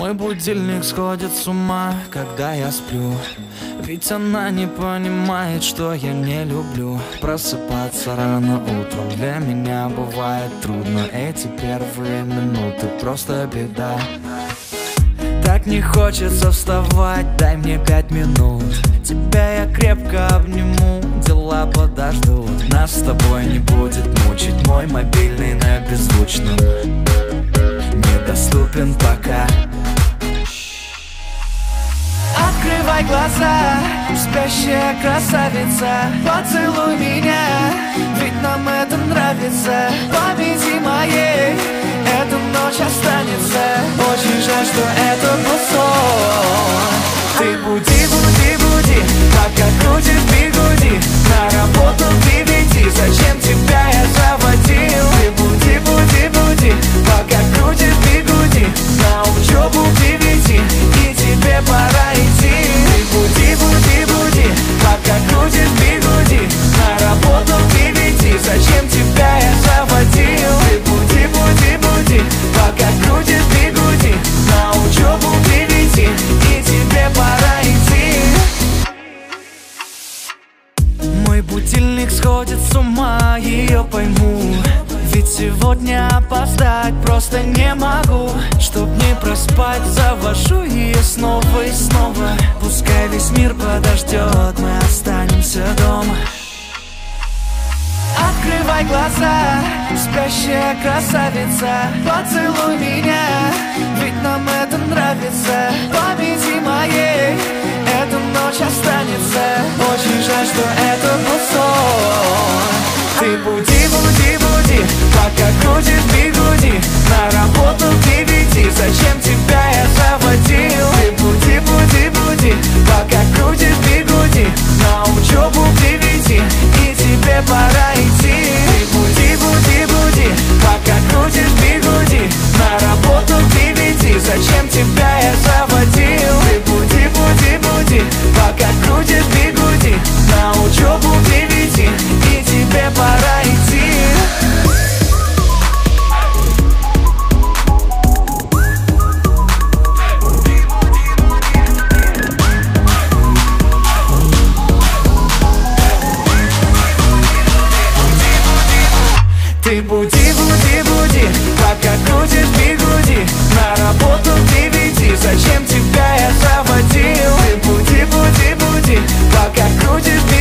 Мой будильник сходит с ума, когда я сплю. Ведь она не понимает, что я не люблю просыпаться рано утром. Для меня бывает трудно. Эти первые минуты просто беда. Так не хочется вставать, дай мне 5 минут. Тебя я крепко обниму, дела подождут. Нас с тобой не будет мучить мой мобильный на беззвучном. Недоступен пока. Открывай глаза, спящая красавица. Поцелуй меня, ведь нам это нравится. Памяти моей эта ночь останется. Очень жаль, что это был сон. Ты буди, буди, буди, пока крутишь бигуди. На работу к 9, зачем тебя я заводил? Ты буди, буди, буди, пока крутишь бигуди. На учебу к 9, и тебе пора идти. Ты буди, буди, буди, пока крутишь бигуди. На работу к 9, зачем тебя я заводил? Ты буди, буди, буди, пока крутишь бигуди. На учебу к 9, и тебе пора идти. Мой будильник сходит с ума, ее пойму. Ведь сегодня опоздать просто не могу. Чтоб не проспать, завожу ее снова и снова. Пускай весь мир подождет, мы останемся дома. Открывай глаза, спящая красавица. Поцелуй меня, ведь нам это нравится. Памяти моей эта ночь останется. Очень жаль, что это был сон. Ты буди, буди, буди, пока крутишь бигуди. На работу к 9, зачем тебя я заводил? Ты буди, буди, буди, пока крутишь бигуди. На учебу к 9, и тебе пора идти. Ты буди, буди, буди, пока крутишь бигуди. На работу к 9, зачем тебя я заводил? Ты буди, буди, буди, пока крутишь бигуди. На учебу к 9, и тебе пора идти. Ты буди, буди, буди, пока крутишь бигуди. На работу к 9, зачем тебя я заводил? Ты буди, буди, буди, пока крутишь бигуди.